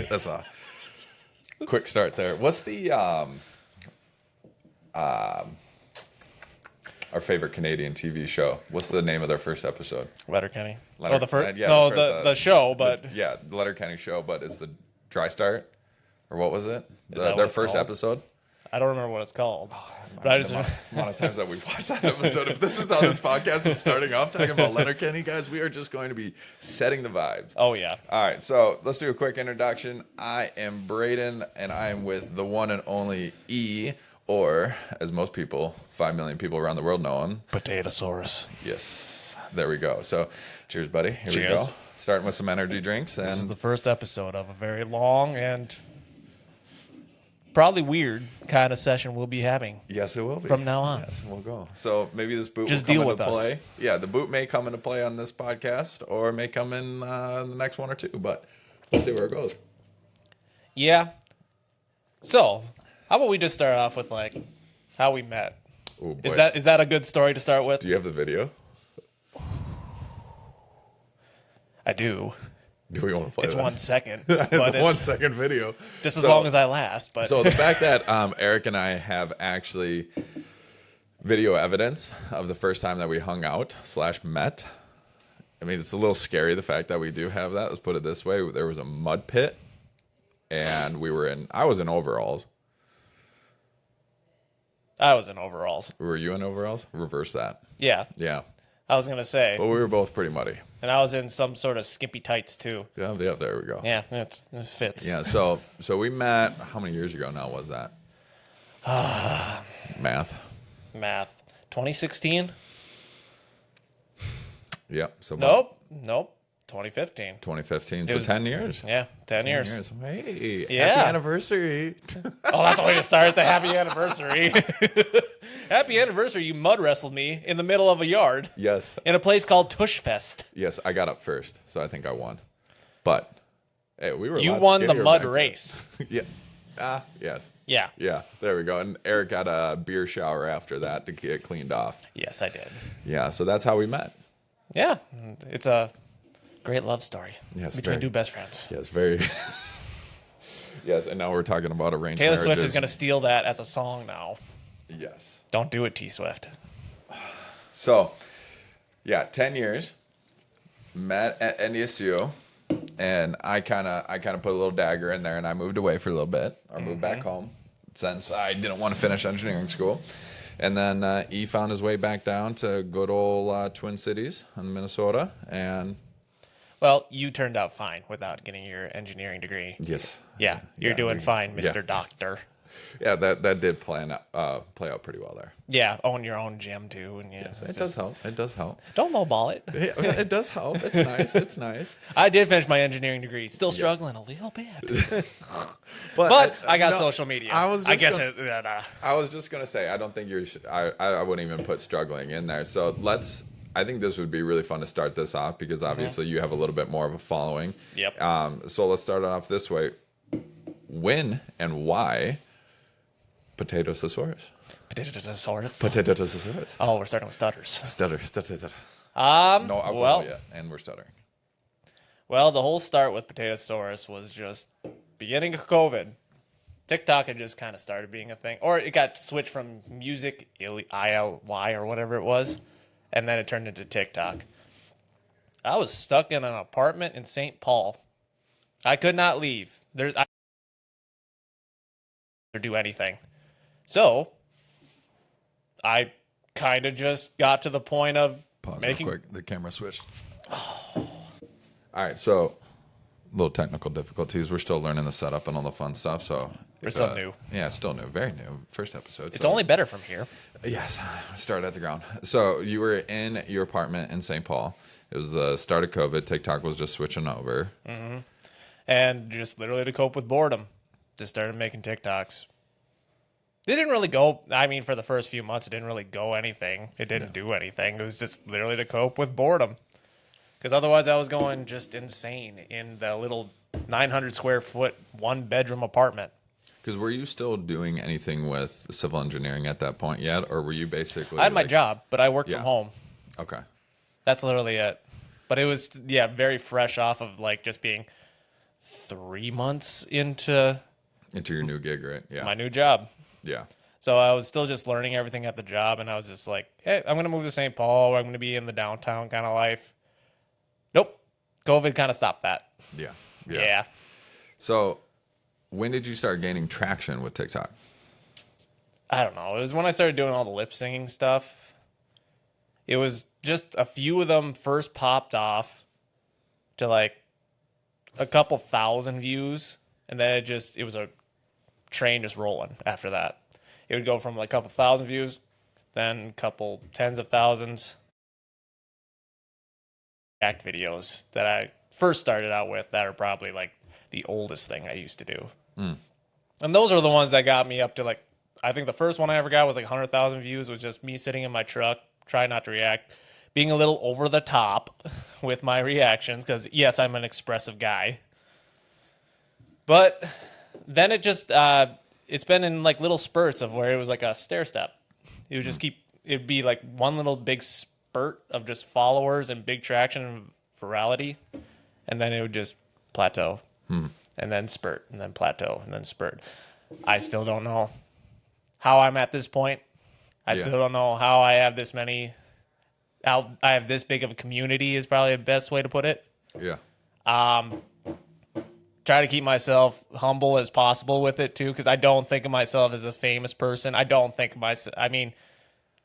That's a quick start there. What's the our favorite Canadian TV show? What's the name of their first episode? Letterkenny. Letter- The first. yeah, no, the the show, but the Letterkenny show, but it's the Dry Start, or what was it? Is that what Their it's first called? episode. I don't remember what it's called. But I just The amount of times that we've watched that episode. If this is how this podcast is starting off talking about Letterkenny, guys, we are just going to be setting the vibes. Oh yeah. All right, so let's do a quick introduction. I am Braden, and I am with the one and only E, or as most people, 5 million people around the world know him. Potatosaurus. Yes, there we go. So, cheers, buddy. Here we Cheers. go. Starting with some energy drinks. This is And the first episode of a very long and probably weird kind of session we'll be having. yes, it will be. From now on. Yes, we'll go. So maybe this boot Just will come deal into with us. play. Yeah, the boot may come into play on this podcast or may come in the next one or two, but we'll see where it goes. Yeah. So, how about we just start off with like how we met? Oh, boy. Is that a good story to start with? Do you have the video? I do. Do we want to play It's that? 1 second, It's but a 1 it's second video. just as So- long as I last. But So the fact that Eric and I have actually video evidence of the first time that we hung out / met. I mean, it's a little scary, the fact that we do have that. Let's put it this way. There was a mud pit, and I was in overalls. I was in overalls. Were you in overalls? Reverse that. Yeah, Yeah. I was gonna say, But we were both pretty muddy. and I was in some sort of skimpy tights too. Yeah, there we go. Yeah, it fits. Yeah, so we met, how many years ago now was that? Math. 2016? Yep. So about Nope. 2015. 2015. It So was- 10 years. Yeah, 10 years. Hey, Yeah. happy anniversary. Oh, that's the way to start the happy anniversary. Happy anniversary! You mud wrestled me in the middle of a yard Yes. in a place called Tushfest. Yes, I got up first, so I think I won. But hey, we were a You lot won the skinnier mud back then. race. Yeah. Yes. Yeah. Yeah, there we go. And Eric got a beer shower after that to get cleaned off. Yes, I did. Yeah, so that's how we met. Yeah, it's a great love story Yes, between very. two best friends. Yes, very. Yes, and now we're talking about arranged Taylor marriages. Swift is going to steal that as a song now. Yes. Don't do it, T Swift. So, yeah, 10 years. Met at NDSU, and I kind of put a little dagger in there, and I moved away for a little bit, or moved back home, since I didn't want to finish engineering school. And then E found his way back down to good old Twin Cities in Minnesota, and Well, you turned out fine without getting your engineering degree. yes, Yeah, you're doing fine, Mr. yeah. Doctor. Yeah, that did play out pretty well there. Yeah, own your own gym too, and Yes, it does help. It does help. Don't lowball it. Yeah, it does help. It's nice. It's nice. I did finish my engineering degree. Still struggling a little bit, But but I got no, social media. I was just guess gonna- I was just gonna say, I don't think I wouldn't even put struggling in there. So I think this would be really fun to start this off because obviously you have a little bit more of a following. Yep. So let's start it off this way. When and why Potatosaurus? Potatosaurus. Potatosaurus. Oh, we're starting with stutters. Stutter. No alcohol Well, yet, and we're stuttering. well, the whole start with Potatosaurus was just beginning of COVID. TikTok had just kind of started being a thing, or it got switched from music ILY or whatever it was, and then it turned into TikTok. I was stuck in an apartment in St. Paul. I could not leave. Or do anything. So I kind of just got to the point of Pause making. real quick. The camera switched. All right, so little technical difficulties. We're still learning the setup and all the fun stuff. So We're still new. Yeah, still new. Very new. First episode. It's only better from here. Yes. Start at the ground. So you were in your apartment in St. Paul. It was the start of COVID. TikTok was just switching over. And just literally to cope with boredom, just started making TikToks. They didn't really go, I mean, for the first few months, it didn't really go anything. It didn't do anything. It was just literally to cope with boredom. Because otherwise I was going just insane in the little 900 square foot, 1-bedroom apartment. Because were you still doing anything with civil engineering at that point yet? Or were you basically... I had my job, but I worked Yeah. from home. Okay. That's literally it. But it was, very fresh off of like just being 3 months into Your new gig, right? Yeah. my new job. Yeah. So I was still just learning everything at the job, and I was just like, hey, I'm going to move to St. Paul. I'm going to be in the downtown kind of life. Nope. COVID kind of stopped that. Yeah. Yeah. So when did you start gaining traction with TikTok? I don't know. It was when I started doing all the lip singing stuff. It was just a few of them first popped off to like a couple thousand views, and then it was a train just rolling after that. It would go from like a couple thousand views, then a couple tens of thousands. Act videos that I first started out with that are probably like the oldest thing I used to do. And those are the ones that got me up to like, I think the first one I ever got was like 100,000 views, was just me sitting in my truck, trying not to react, being a little over the top with my reactions, because yes, I'm an expressive guy. But then it's been in like little spurts of where it was like a stair step. It would just it'd be like one little big spurt of just followers and big traction and virality. And then it would just plateau and then spurt and then plateau and then spurt. I still don't know how I'm at this point. I Yeah. still don't know how I have how I have this big of a community is probably the best way to put it. Yeah. Try to keep myself humble as possible with it too, because I don't think of myself as a famous person. I don't think of myself. I mean,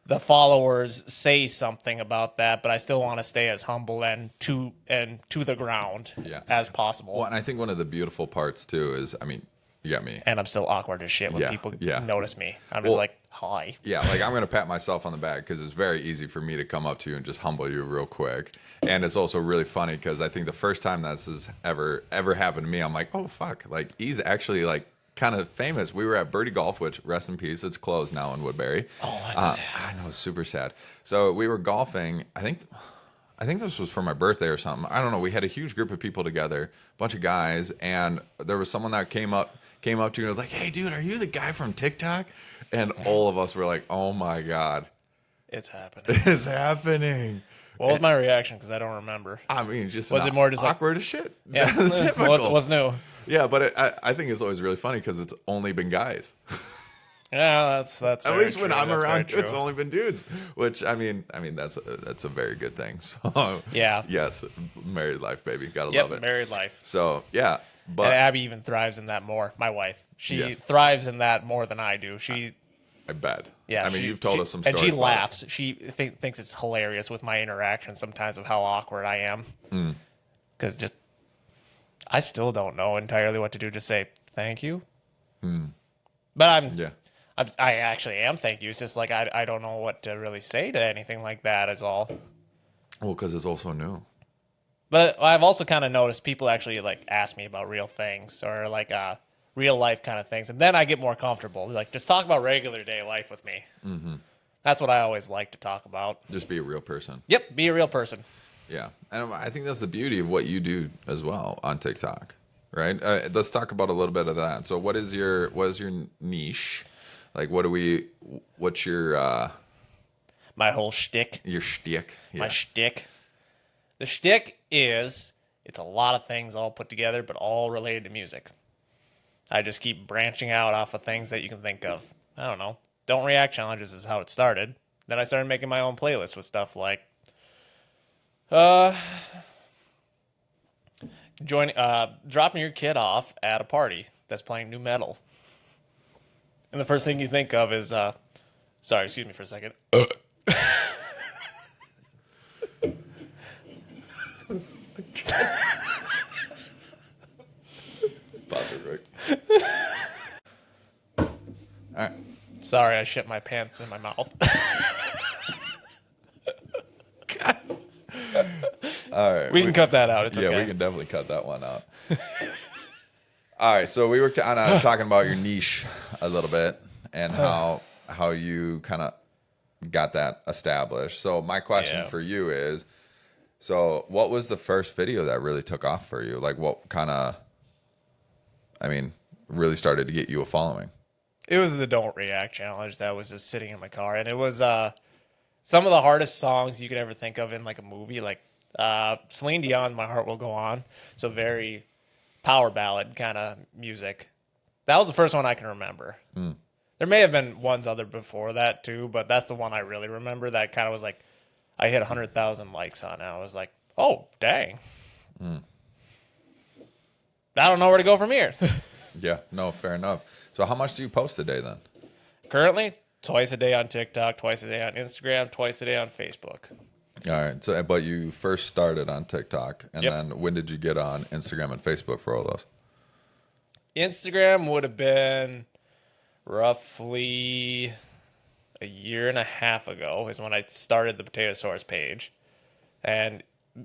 the followers say something about that, but I still want to stay as humble and to the ground as possible. Well, and I think one of the beautiful parts too is, I mean, you got me. And I'm still awkward as shit when people notice me. I'm just like, hi. Yeah, like I'm going to pat myself on the back because it's very easy for me to come up to you and just humble you real quick. And it's also really funny because I think the first time this has ever happened to me, I'm like, oh, fuck. Like, he's actually like kind of famous. We were at Birdie Golf, which, rest in peace, it's closed now in Woodbury. Oh, that's sad. I know, it's super sad. So we were golfing. I think this was for my birthday or something. I don't know. We had a huge group of people together, a bunch of guys, and there was someone that came up to you and was like, hey, dude, are you the guy from TikTok? And all of us were like, oh, my God. It's happening. It's happening. What was my reaction? Because I don't remember. I mean, just Was it more just awkward as shit? Yeah. Typical. What's new? Yeah, but I think it's always really funny because it's only been guys. Yeah, that's At least when I'm That's around, very it's true. only been dudes. Which I mean that's a very good thing. So Yeah. yes, married life, baby, gotta Yep, love it. married life. So yeah, And but Abby even thrives in that more. My wife, she Yes. thrives in that more than I do. I bet. Yeah, I mean, she- you've told she- us some and stories. she about it. laughs. She thinks it's hilarious with my interaction sometimes of how awkward I am. Because I still don't know entirely what to do. Just say thank you. But Yeah. I actually am thank you. It's just like I don't know what to really say to anything like that. Is all. Well, because it's also new. But I've also kind of noticed people actually like ask me about real things or like real life kind of things, and then I get more comfortable. Like, just talk about regular day life with me. That's what I always like to talk about. Just be a real person. Yep, be a real person. Yeah, and I think that's the beauty of what you do as well on TikTok, right? Let's talk about a little bit of that. So, what is your niche? Like, what's your My whole shtick. shtick? Yeah. My shtick. The shtick is it's a lot of things all put together, but all related to music. I just keep branching out off of things that you can think of. I don't know. Don't react challenges is how it started. Then I started making my own playlist with stuff like dropping your kid off at a party that's playing new metal. And the first thing you think of is sorry, excuse me for a second. Pause it, Rick. All right. Sorry, I shit my pants in my mouth. All right. We can cut that out. It's Yeah, okay. we can definitely cut that one out. All right, so we were kind of talking about your niche a little bit and how you kind of got that established. So my question for you is, so what was the first video that really took off for you? Like, what kind of, I mean, really started to get you a following? It was the Don't React challenge that was just sitting in my car. And it was some of the hardest songs you could ever think of in like a movie. Like Celine Dion's My Heart Will Go On. So very power ballad kind of music. That was the first one I can remember. There may have been ones other before that too, but that's the one I really remember that kind of was like, I hit 100,000 likes on it. I was like, oh, dang. I don't know where to go from here. Yeah, no, fair enough. So how much do you post a day then? Currently, twice a day on TikTok, twice a day on Instagram, twice a day on Facebook. All right. So, but you first started on TikTok, and Yep. then when did you get on Instagram and Facebook for all those? Instagram would have been roughly a year and a half ago is when I started the Potato Source page. And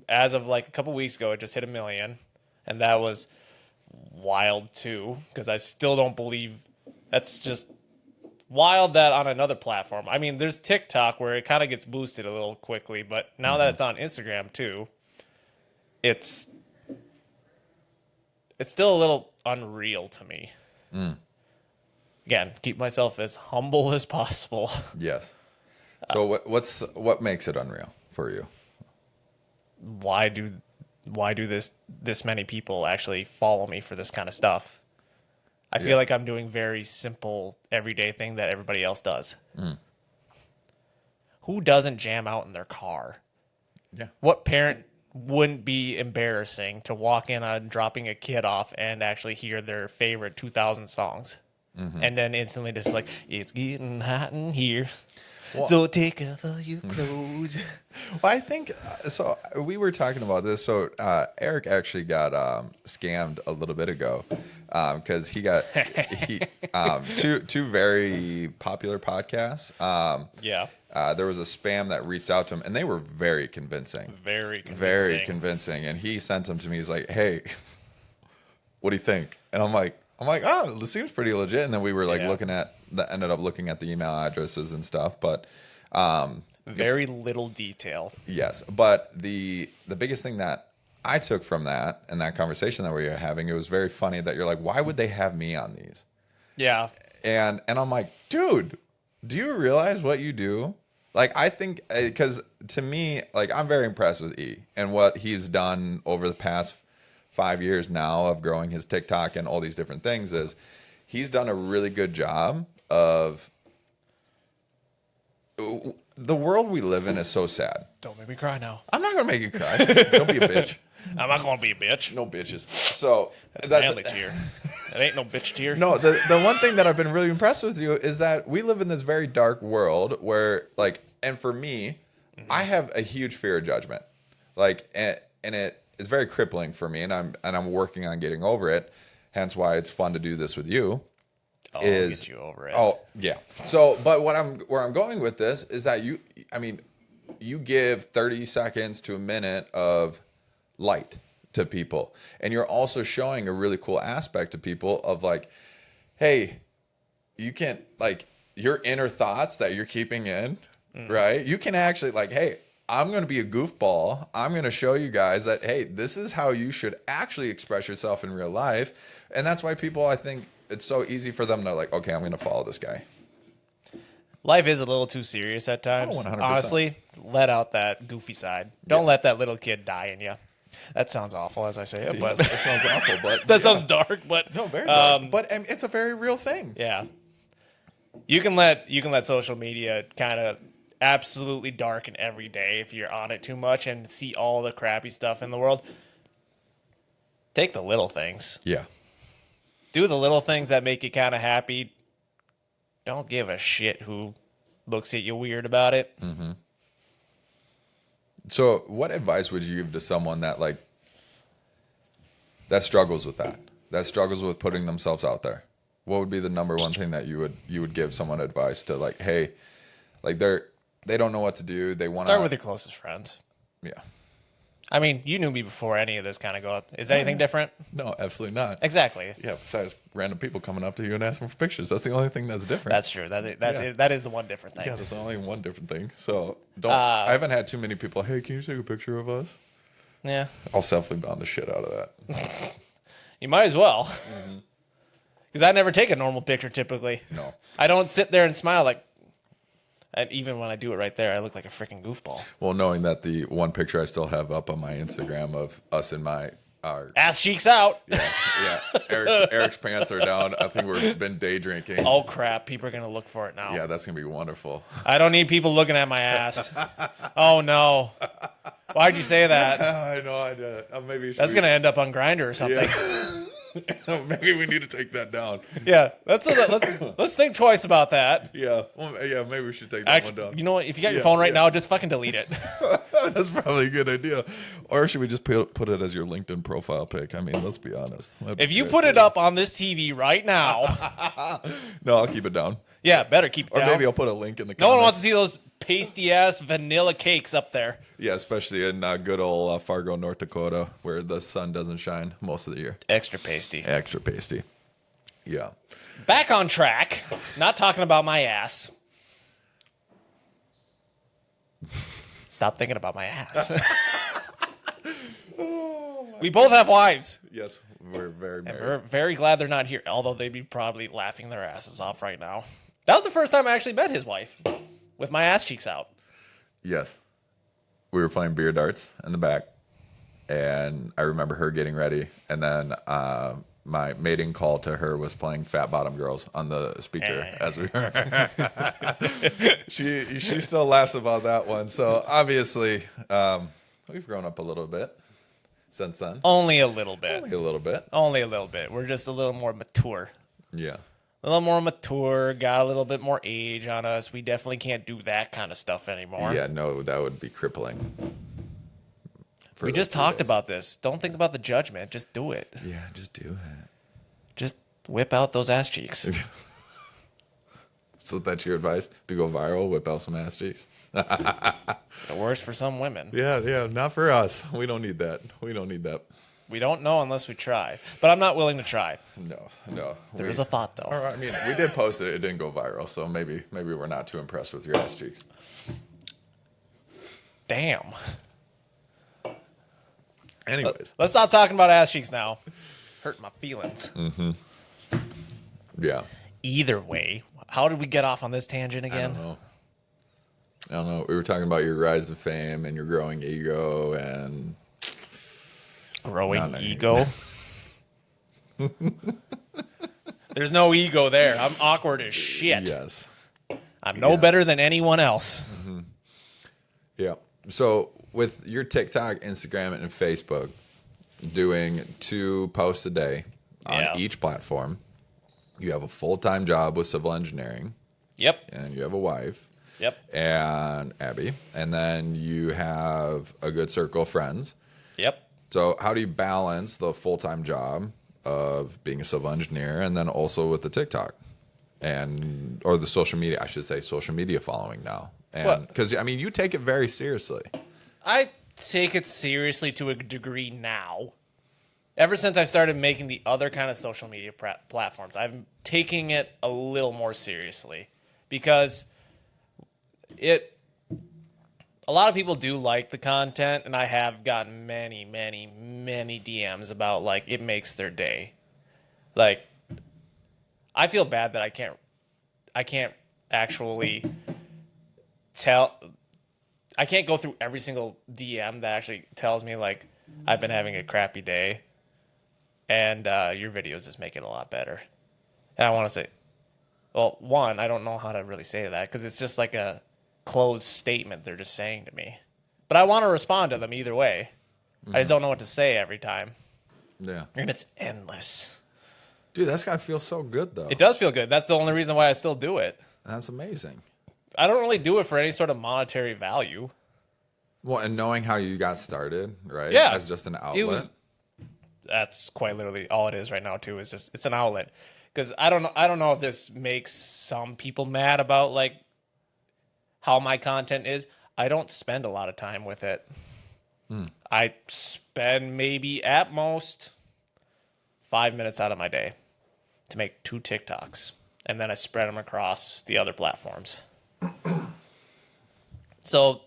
as of like a couple weeks ago, it just hit 1 million. And that was wild too, because I still don't believe that's just wild that on another platform. I mean, there's TikTok where it kind of gets boosted a little quickly, but now that it's on Instagram too, it's still a little unreal to me. Again, keep myself as humble as possible. Yes. So what makes it unreal for you? Why do this many people actually follow me for this kind of stuff? I feel like I'm doing very simple everyday thing that everybody else does. Who doesn't jam out in their car? Yeah. What parent wouldn't be embarrassing to walk in on dropping a kid off and actually hear their favorite 2000 songs? And then instantly just like, it's getting hot in here. So take off all your clothes. Well, I think so. We were talking about this. So Eric actually got scammed a little bit ago because he got two very popular podcasts. Yeah. There was a spam that reached out to him, and they were very convincing. Very convincing. Very convincing. And he sent them to me. He's like, "Hey, what do you think?" And I'm like, "Oh, this seems pretty legit." And then we were like ended up looking at the email addresses and stuff. But very little detail. yes, but the biggest thing that I took from that and that conversation that we were having, it was very funny that you're like, "Why would they have me on these?" Yeah. And I'm like, dude, do you realize what you do? Like, I think, because to me, like, I'm very impressed with E and what he's done over the past 5 years now of growing his TikTok and all these different things. Is he's done a really good job of, the world we live in is so sad. Don't make me cry now. I'm not gonna make you cry. Don't be a bitch. I'm not going to be a bitch. No bitches. So Manly tear. That ain't no bitch tear. No, the one thing that I've been really impressed with you is that we live in this very dark world where, like, and for me, I have a huge fear of judgment, like, and it is very crippling for me, and I'm working on getting over it. Hence why it's fun to do this with you. I'll get you over it. Oh yeah. So, but where I'm going with this is that you give 30 seconds to a minute of light to people, and you're also showing a really cool aspect to people of like, hey, you can, like, your inner thoughts that you're keeping in, right? You can actually, like, hey, I'm going to be a goofball. I'm going to show you guys that, hey, this is how you should actually express yourself in real life. And that's why people, I think it's so easy for them to, like, okay, I'm going to follow this guy. Life is a little too serious at times. 100%. Honestly, let out that goofy side. Don't let that little kid die in you. That sounds awful as I say it, but That sounds awful, but that sounds dark. But no, very dark. But it's a very real thing. yeah, you can let social media kind of absolutely darken every day if you're on it too much and see all the crappy stuff in the world. Take the little things. Yeah. Do the little things that make you kind of happy. Don't give a shit who looks at you weird about it. Mm-hmm. So what advice would you give to someone that, like, that struggles with that struggles with putting themselves out there? What would be the number one thing that you would give someone advice to, like, hey, like, they don't know what to do. They want to Start with your closest friends. Yeah. I mean, you knew me before any of this kind of go up. Is anything different? No, absolutely not. Exactly. Yeah, besides random people coming up to you and asking for pictures. That's the only thing that's different. That's true. That is the one different thing. Yeah, there's only one different thing. So I haven't had too many people, hey, can you take a picture of us? Yeah. I'll selfie-bound the shit out of that. You might as well. Because I never take a normal picture typically. No. I don't sit there and smile like, and even when I do it right there, I look like a freaking goofball. Well, knowing that the one picture I still have up on my Instagram of us in my Our Ass cheeks out. yeah. Eric's pants are down. I think we've been day drinking. Oh crap! People are gonna look for it now. Yeah, that's gonna be wonderful. I don't need people looking at my ass. Oh no! Why'd you say that? I know. Maybe That's gonna end up on Grindr or something. Yeah. Maybe we need to take that down. Yeah, let's think twice about that. Yeah, maybe we should take that one down. You know what? If you got your phone right now, just fucking delete it. That's probably a good idea. Or should we just put it as your LinkedIn profile pic? I mean, let's be honest. If you put it up on this TV right now, no, I'll keep it down. yeah, better keep it Or down. maybe I'll put a link in the comments. No one wants to see those pasty ass vanilla cakes up there. Yeah, especially in good old Fargo, North Dakota, where the sun doesn't shine most of the year. Extra pasty. Extra pasty. Yeah. Back on track. Not talking about my ass. Stop thinking about my ass. We both have wives. Yes, we're very married. We're very glad they're not here, although they'd be probably laughing their asses off right now. That was the first time I actually met his wife, with my ass cheeks out. Yes. We were playing beer darts in the back, and I remember her getting ready, and then my mating call to her was playing Fat Bottom Girls on the speaker as we were. She still laughs about that one. So obviously, we've grown up a little bit since then. Only a little bit. Only a little bit. Only a little bit. We're just a little more mature. Yeah. A little more mature, got a little bit more age on us. We definitely can't do that kind of stuff anymore. Yeah, no, that would be crippling. We just talked about this. Don't think about the judgment. Just do it. Yeah, just do it. Just whip out those ass cheeks. So that's your advice? To go viral, whip out some ass cheeks? It works for some women. Yeah, not for us. We don't need that. We We don't know unless we try. But I'm not willing to try. No. There is a thought, though. I mean, we did post it. It didn't go viral, so maybe we're not too impressed with your ass cheeks. Damn. Anyways. Let's stop talking about ass cheeks now. Hurt my feelings. Yeah. Either way, how did we get off on this tangent again? I don't know. We were talking about your rise to fame and your growing ego and... Growing ego? There's no ego there. I'm awkward as shit. Yes. I'm no better than anyone else. Yeah. So with your TikTok, Instagram, and Facebook, doing 2 posts a day on each platform, you have a full-time job with civil engineering. Yep. And you have a wife. Yep. And Abby. And then you have a good circle of friends. Yep. So how do you balance the full-time job of being a civil engineer and then also with the TikTok or the social media, I should say social media following now? And because, I mean, you take it very seriously. I take it seriously to a degree now. Ever since I started making the other kind of social media platforms, I'm taking it a little more seriously because a lot of people do like the content, and I have gotten many, many, many DMs about, like, it makes their day. Like, I feel bad that I can't actually I can't go through every single DM that actually tells me, like, I've been having a crappy day, and your videos just make it a lot better. And I want to say, well, one, I don't know how to really say that, because it's just like a closed statement they're just saying to me, but I want to respond to them either way. I just don't know what to say every time. Yeah, and it's endless. Dude, that's gotta feel so good though. It does feel good. That's the only reason why I still do it. That's amazing. I don't really do it for any sort of monetary value. Well, and knowing how you got started, right? Yeah, as just an outlet. That's quite literally all it is right now too. Is just it's an outlet. Because I don't know if this makes some people mad about, like, how my content is. I don't spend a lot of time with it. I spend maybe at most 5 minutes out of my day to make 2 TikToks, and then I spread them across the other platforms. So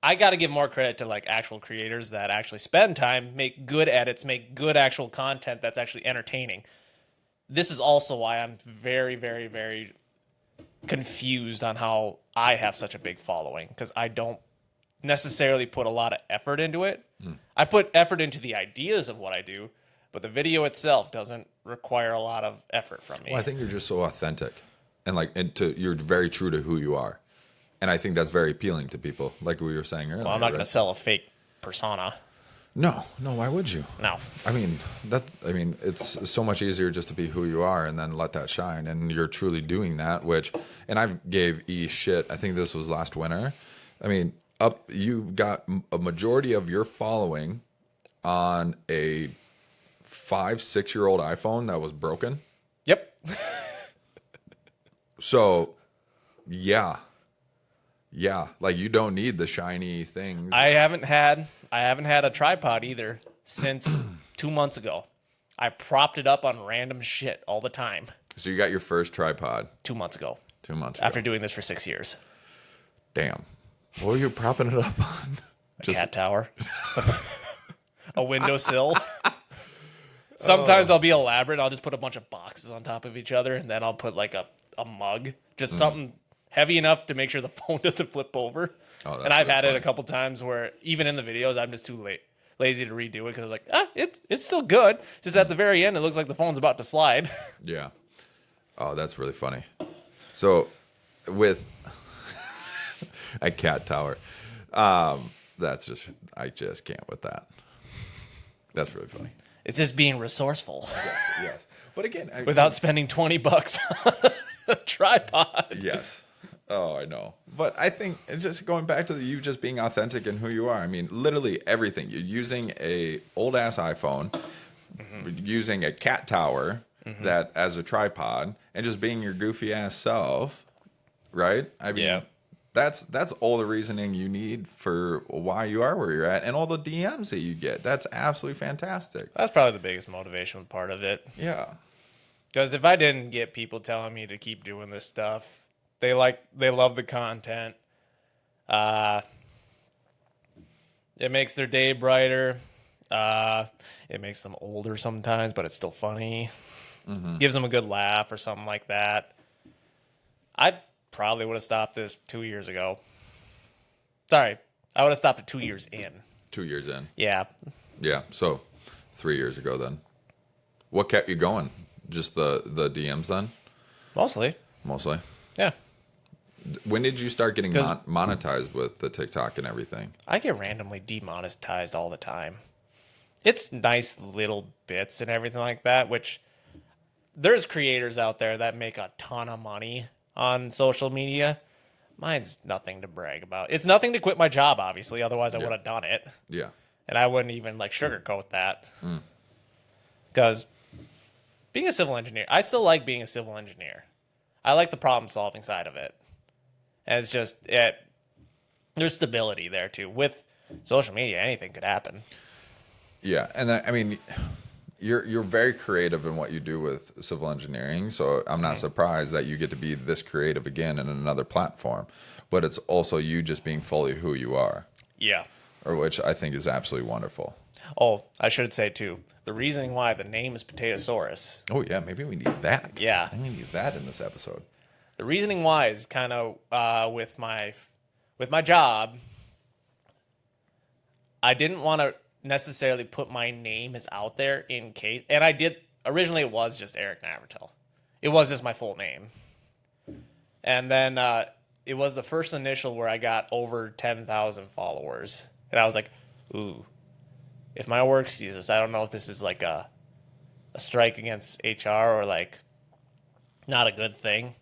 I got to give more credit to, like, actual creators that actually spend time, make good edits, make good actual content that's actually entertaining. This is also why I'm very, very, very confused on how I have such a big following, because I don't necessarily put a lot of effort into it. I put effort into the ideas of what I do, but the video itself doesn't require a lot of effort from me. Well, I think you're just so authentic, and you're very true to who you are, and I think that's very appealing to people. Like we were saying earlier. Well, I'm not going right? to sell a fake persona. No, why would you? No. I mean, it's so much easier just to be who you are and then let that shine. And you're truly doing that, and I gave E shit. I think this was last winter. I mean, you got a majority of your following on a 5-6-year-old iPhone that was broken. Yep. So, yeah. Like you don't need the shiny things. I haven't had a tripod either since 2 months ago. I propped it up on random shit all the time. So you got your first tripod 2 months ago. 2 months ago. After doing this for 6 years. Damn. What were you propping it up on? A cat tower. A windowsill. Sometimes I'll be elaborate. I'll just put a bunch of boxes on top of each other, and then I'll put like a mug. Just something heavy enough to make sure the phone doesn't flip over. Oh, and I've had it a couple times where even in the videos, I'm just too lazy to redo it because I was like, it's still good. Just at the very end, it looks like the phone's about to slide. Yeah. Oh, that's really funny. So with a cat tower, I just can't with that. That's really funny. It's just being resourceful. Yes. But again, without spending $20 on a tripod. Yes. Oh, I know. But I think it's just going back to you just being authentic in who you are. I mean, literally everything. You're using a old ass iPhone, using a cat tower that as a tripod, and just being your goofy ass self, right? I mean, that's all the reasoning you need for why you are where you're at, and all the DMs that you get. That's absolutely fantastic. That's probably the biggest motivational part of it. Yeah. Because if I didn't get people telling me to keep doing this stuff, they love the content. It makes their day brighter. It makes them older sometimes, but it's still funny. Gives them a good laugh or something like that. I probably would have stopped this 2 years ago. Sorry, I would have stopped it 2 years in. 2 years in. Yeah. Yeah. So 3 years ago then. What kept you going? Just the DMs then? Mostly. Yeah. When did you start getting monetized with the TikTok and everything? I get randomly demonetized all the time. It's nice little bits and everything like that, which there's creators out there that make a ton of money on social media. Mine's nothing to brag about. It's nothing to quit my job, obviously. Otherwise, I would have done it. Yeah. And I wouldn't even sugarcoat that. Because being a civil engineer, I still like being a civil engineer. I like the problem solving side of it. And it's just, there's stability there too. With social media, anything could happen. Yeah. And I mean, you're very creative in what you do with civil engineering. So I'm not surprised that you get to be this creative again in another platform. But it's also you just being fully who you are. Yeah. Or which I think is absolutely wonderful. Oh, I should say too, the reasoning why the name is Potatosaurus. Oh yeah, maybe we need that. Yeah. I need that in this episode. The reasoning why is kind of with my job. I didn't want to necessarily put my name as out there in case, and I did originally. It was just Eric Navratil. It was just my full name, and then it was the first initial where I got over 10,000 followers, and I was like, "Ooh, if my work sees this, I don't know if this is like a strike against HR or like not a good thing."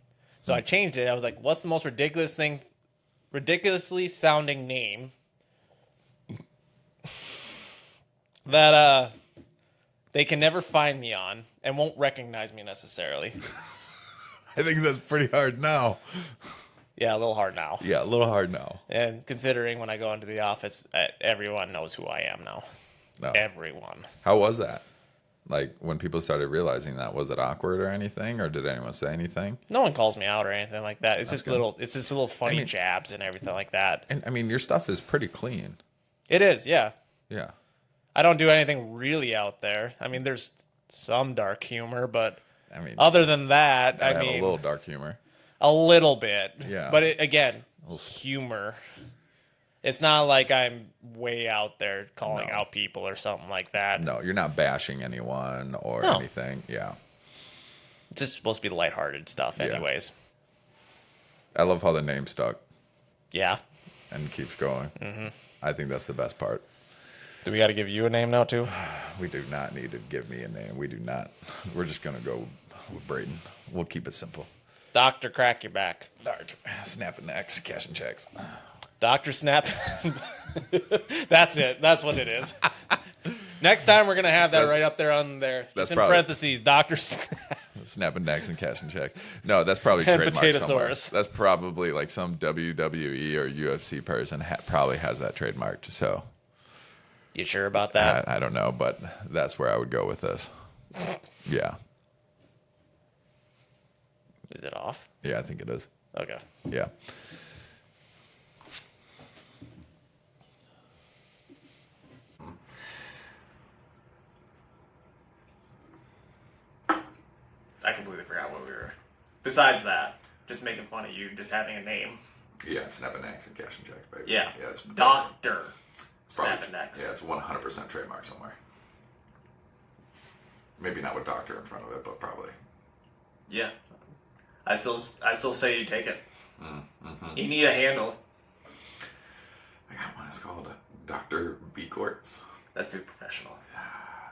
So I changed it. I was like, what's the most ridiculously sounding name that they can never find me on and won't recognize me necessarily? I think that's pretty hard now. Yeah, a little hard now. Yeah, a little hard now. And considering when I go into the office, everyone knows who I am now. No. Everyone. How was that? Like when people started realizing that, was it awkward or anything, or did anyone say anything? No one calls me out or anything like that. It's That's just little funny jabs and everything like that. And I mean, your stuff is pretty clean. It is, yeah. Yeah. I don't do anything really out there. I mean, there's some dark humor, but I mean, other than that, I I have mean, a little dark humor. a little bit. Yeah. But again, humor. It's not like I'm way out there calling No. out people or something like that. No, you're not bashing anyone or No. anything. Yeah. It's just supposed to be lighthearted stuff, Yeah. anyways. I love how the name stuck Yeah. and keeps going. Mm-hmm. I think that's the best part. Do we got to give you a name now, too? We do not need to give me a name. We do not. We're just going to go with Braden. We'll keep it simple. Dr. Crack Your Back. Doctor, snapping necks, cashing checks. Dr. Snap. That's it. That's what it is. Next time we're going to have that right up there on there. That's Just in probably- parentheses, Dr. Snap. Snapping necks and cashing checks. No, that's probably And trademarked somewhere. Potatosaurus. That's probably like some WWE or UFC person probably has that trademarked. So You sure about that? I don't know, but that's where I would go with this. Yeah. Is it off? Yeah, I think it is. Okay. Yeah. I completely forgot what we were. Besides that, just making fun of you just having a name. Yeah, snapping necks and cashing checks, baby. Yeah. Yeah, it's Doctor probably- Snapping Necks. Yeah, it's 100% trademark somewhere. Maybe not with doctor in front of it, but probably. Yeah. I still say you take it. Mm-hmm. You need a handle. I got one. It's called Dr. B Quartz. That's too professional.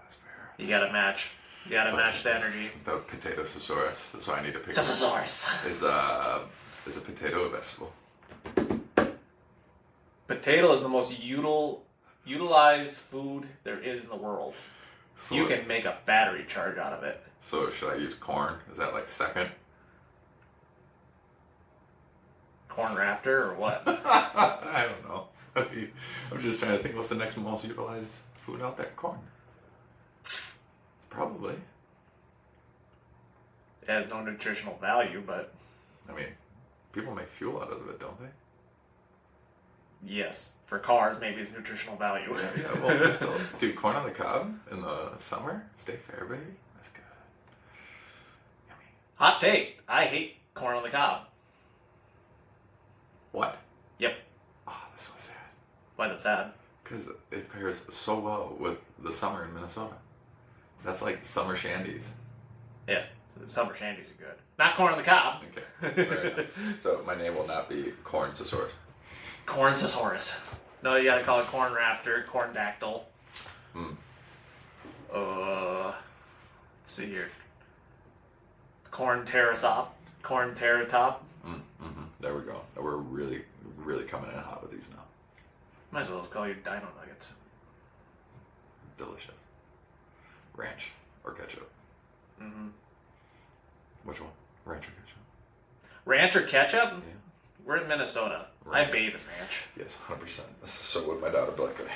That's fair. You gotta match. You gotta match the energy. The potato thesaurus. So I need to pick. Thesaurus. Is a potato a vegetable? Potato is the most utilized food there is in the world. So You can make a battery charge out of it. So should I use corn? Is that like second? Corn Raptor or what? I don't know. I'm just trying to think what's the next most utilized food out there. Corn. Probably. It has no nutritional value, but I mean, people make fuel out of it, don't they? yes, for cars maybe it's nutritional value. Yeah, well, still, dude, corn on the cob in the summer, stay fair, baby. That's good. Yummy. Hot take. I hate corn on the cob. What? Yep. Oh, that's so sad. Why is it sad? Because it pairs so well with the summer in Minnesota. That's like summer shandies. Yeah, summer shandies are good. Not corn on the cob. Okay, fair enough. So my name will not be Corn Thesaurus. Corncosaurus. No, you gotta call it Corn Raptor, Corn Dactyl. Hmm. Let's see here. Corn Pteratop. Corn Pteratop. Mm-hmm. There we go. We're really, really coming in hot with these now. Might as well just call you Dino Nuggets. Delicious. Ranch or ketchup? Mm-hmm. Which one? Ranch or ketchup? Ranch or ketchup? Yeah. We're in Minnesota. Right. I bathe in ranch. Yes, 100%. So would my daughter Blakely.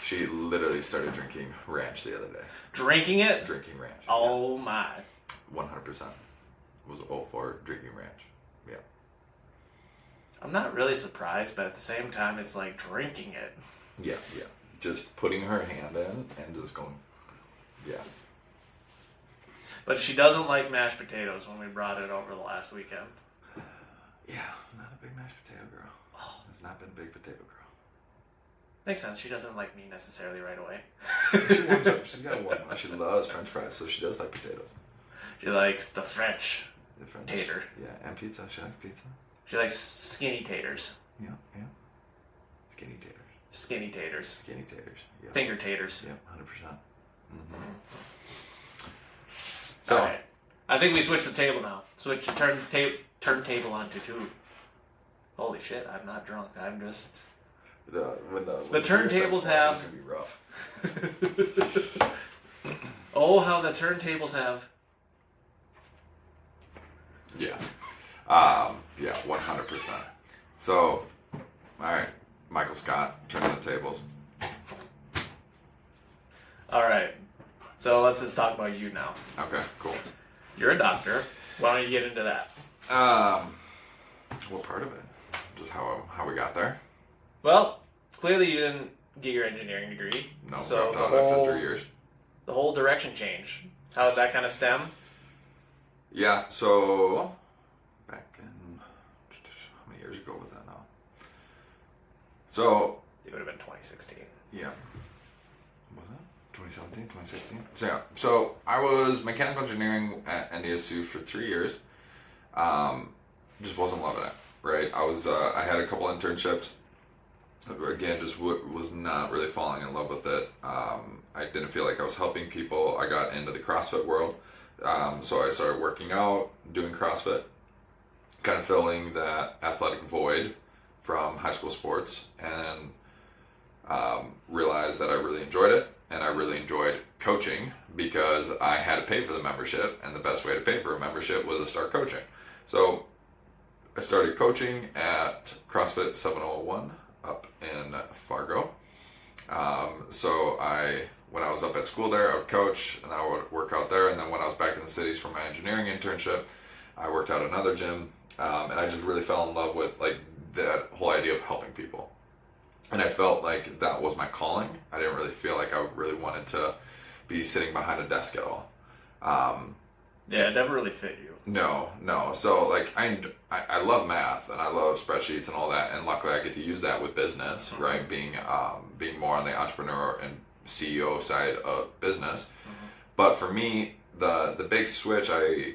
She literally started drinking ranch the other day. Drinking it? Drinking ranch. Oh my. 100%. Was all for drinking ranch. Yeah. I'm not really surprised, but at the same time, it's like drinking it. Yeah, yeah. Just putting her hand in and just going, yeah. But she doesn't like mashed potatoes when we brought it over the last weekend. Yeah, not a big mashed potato girl. Oh, has not been a big potato girl. Makes sense. She doesn't like me necessarily right away. She warms up. She's got one. She loves French fries, so she does like potatoes. She likes the French The French, tater. Yeah, and pizza. She likes pizza. She likes skinny taters. Yeah, yeah. Skinny taters. Skinny taters. Skinny taters. Yeah. Finger taters. Yep, 100%. Mm-hmm. So, all right. I think we switch the table now. Switch the turntable onto two. Holy shit! I'm not drunk. I'm just. When the turntables have. It's gonna be rough. Oh, how the turntables have. Yeah. Yeah, 100%. So, all right, Michael Scott, turning the tables. All right. So let's just talk about you now. Okay, cool. You're a doctor. Why don't you get into that? What part of it? Just how we got there? Well, clearly you didn't get your engineering degree. No, so dropped out after 3 years. The whole direction change. How did that kind of stem? Yeah, so back in, how many years ago was that now? So It would have been 2016. yeah. Was it 2017, 2016? So yeah. So I was mechanical engineering at NDSU for 3 years. Just wasn't loving it. Right. I had a couple internships. Again, just was not really falling in love with it. I didn't feel like I was helping people. I got into the CrossFit world. So I started working out, doing CrossFit, kind of filling that athletic void from high school sports, and realized that I really enjoyed it, and I really enjoyed coaching because I had to pay for the membership, and the best way to pay for a membership was to start coaching. So I started coaching at CrossFit 701 up in Fargo. When I was up at school there, I would coach and I would work out there. And then when I was back in the cities for my engineering internship, I worked out another gym. And I just really fell in love with like that whole idea of helping people. And I felt like that was my calling. I didn't really feel like I really wanted to be sitting behind a desk at all. Yeah, it never really fit you. No. So like I love math and I love spreadsheets and all that, and luckily I get to use that with business, mm-hmm. right? Being more on the entrepreneur and CEO side of business. Mm-hmm. But for me, the big switch, my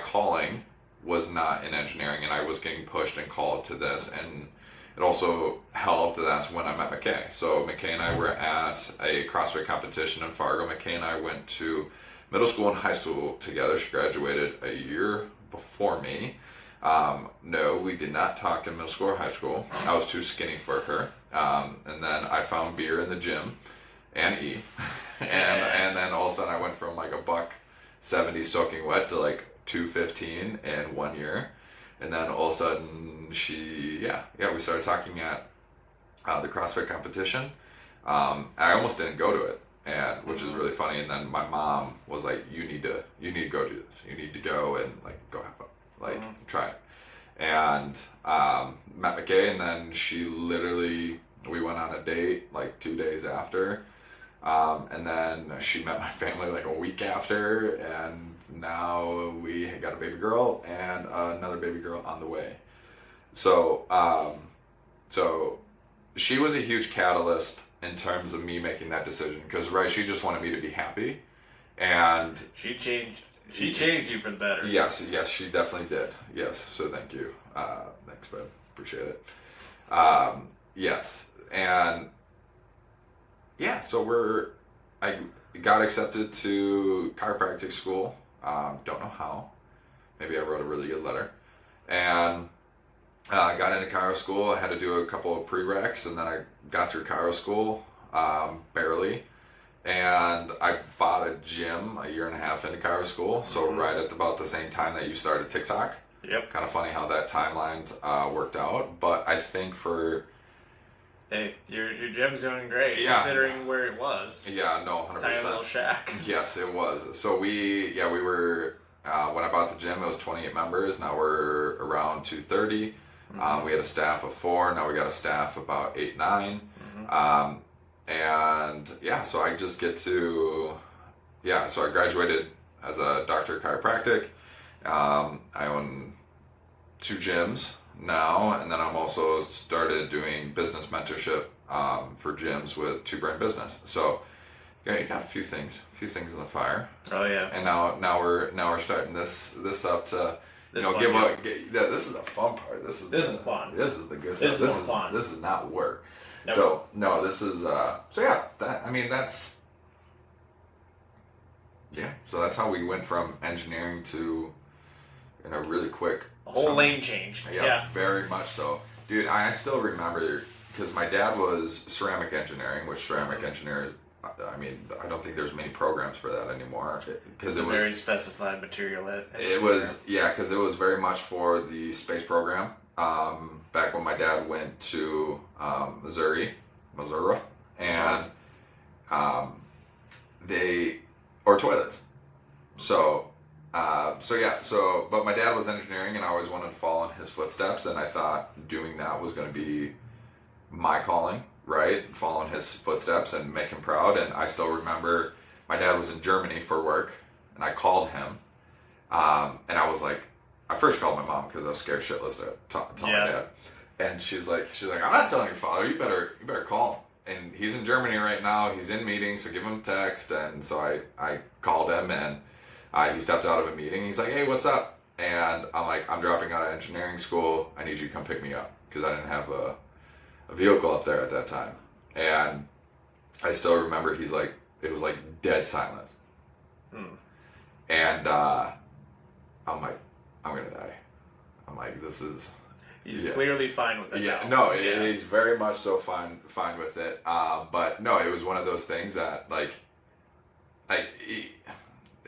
calling was not in engineering, and I was getting pushed and called to this, and it also helped. That's when I met McKay. So McKay and I were at a CrossFit competition in Fargo. McKay and I went to middle school and high school together. She graduated a year before me. No, we did not talk in middle school or high school. I was too skinny for her. And then I found beer in the gym and E. and then all of a sudden I went from like $170 soaking wet to like 215 in 1 year. And then all of a sudden we started talking at the CrossFit competition. I almost didn't go to it. And which is really funny. And then my mom was like, you need to go do this. You need to go and like go have fun, like try it. And met McKay, and then we went on a date like 2 days after, and then she met my family like a week after, and now we got a baby girl and another baby girl on the way. So she was a huge catalyst in terms of me making that decision, because she just wanted me to be happy, and she changed you for the better. Yes, she definitely did. Yes, so thank you. Thanks, bud. Appreciate it. Yes, and so I got accepted to chiropractic school. Don't know how. Maybe I wrote a really good letter, and got into chiro school. I had to do a couple of prereqs, and then I got through chiro school, barely. And I bought a gym a year and a half into chiro school, so right at about the same time that you started TikTok. Yep. Kind of funny how that timeline worked out, but I think Hey, your gym's doing great, considering where it was. Yeah, no, 100%. Tiny little shack. Yes, it was. So we were, when I bought the gym, it was 28 members. Now we're around 230. Mm-hmm. We had a staff of 4. Now we got a staff of about 8, 9. Mm-hmm. So I just get to, so I graduated as a doctor of chiropractic. I own 2 gyms now, and then I'm also started doing business mentorship for gyms with 2 Brain Business. So you got a few things in the fire. Oh yeah. And now we're starting this up to this is a fun part. This is fun. This is the good stuff. This is fun. This is not work. Nope. So no, this is so that's how we went from engineering to really quick. A whole lane change. Yeah, very much so. Dude, I still remember, because my dad was ceramic engineering, which ceramic engineers, I don't think there's many programs for that anymore. Because it was very specified material. It was, because it was very much for the space program. Back when my dad went to Missouri, and toilets. But my dad was engineering, and I always wanted to follow in his footsteps, and I thought doing that was going to be my calling, right? Following his footsteps and make him proud. And I still remember my dad was in Germany for work, and I called him, and I was like, I first called my mom because I was scared shitless to tell my dad. And she's like, I'm not telling your father. You better call him. And he's in Germany right now. He's in meetings, so give him a text. And so I called him, and he stepped out of a meeting. He's like, hey, what's up? And I'm like, I'm dropping out of engineering school. I need you to come pick me up because I didn't have a vehicle up there at that time. And I still remember he's like, it was like dead silence. And I'm like, I'm gonna die. I'm like, this is. He's clearly fine with it. Yeah, now. no, he's very much so fine with it. But no, it was one of those things that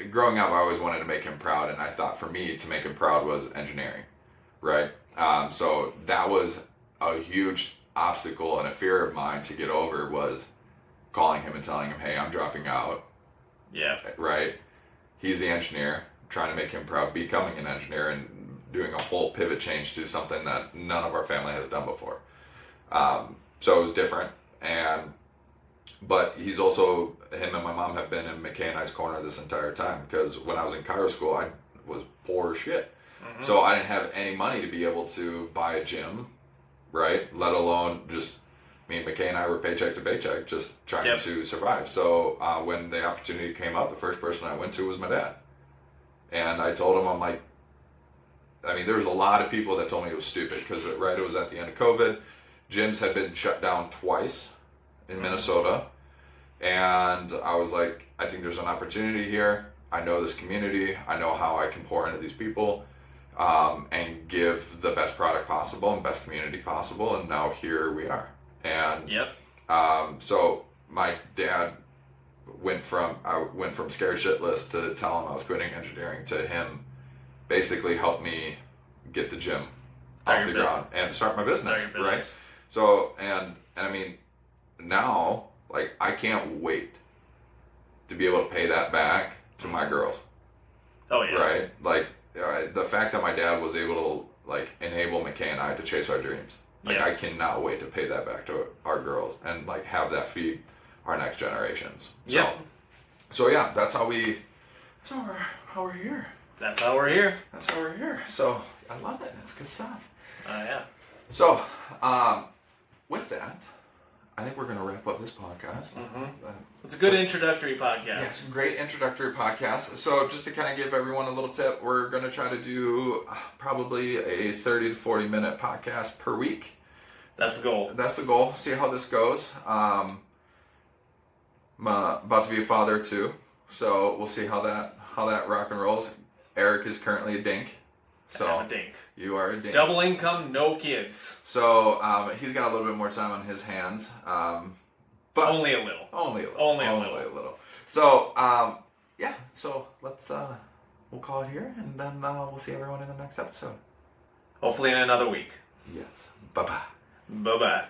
growing up, I always wanted to make him proud, and I thought for me to make him proud was engineering, right? So that was a huge obstacle and a fear of mine to get over was calling him and telling him, hey, I'm dropping out. Yeah. Right? He's the engineer, trying to make him proud, becoming an engineer and doing a whole pivot change to something that none of our family has done before. So it was different. But he's also, him and my mom have been in McKay and I's corner this entire time because when I was in Cairo school, I was poor as shit. Mm-hmm. So I didn't have any money to be able to buy a gym, right? Let alone just, me and McKay and I were paycheck to paycheck, just trying to survive. So when the opportunity came up, the first person I went to was my dad. And I told him, I'm like, I mean, there was a lot of people that told me it was stupid because, right, it was at the end of COVID. Gyms had been shut down twice in Minnesota. And I was like, I think there's an opportunity here. I know this community. I know how I can pour into these people and give the best product possible and best community possible. And now here we are. And so my dad went from scared shitless to tell him I was quitting engineering to him basically helped me get the gym off the ground and start my business, right? So, and I mean, now, like, I can't wait to be able to pay that back to my girls. Oh, yeah. Right? Like, the fact that my dad was able to, like, enable McKay and I to chase our dreams. Like, I cannot wait to pay that back to our girls and, like, have that feed our next generations. So yeah, that's how we're here. That's how we're here. That's how we're here. So I love it. It's good stuff. Yeah. So with that, I think we're going to wrap up this podcast. Mm-hmm. It's a good introductory podcast. Yeah, it's a great introductory podcast. So just to kind of give everyone a little tip, we're going to try to do probably a 30 to 40 minute podcast per week. That's the goal. That's the goal. See how this goes. I'm about to be a father too, so we'll see how that rock and rolls. Eric is currently a dink. So I'm a dink. You are a dink. Double income, no kids. So he's got a little bit more time on his hands. But only a little. Only a little. So yeah. So let's we'll call it here, and then we'll see everyone in the next episode. Hopefully in another week. Yes. Bye bye. Bye bye.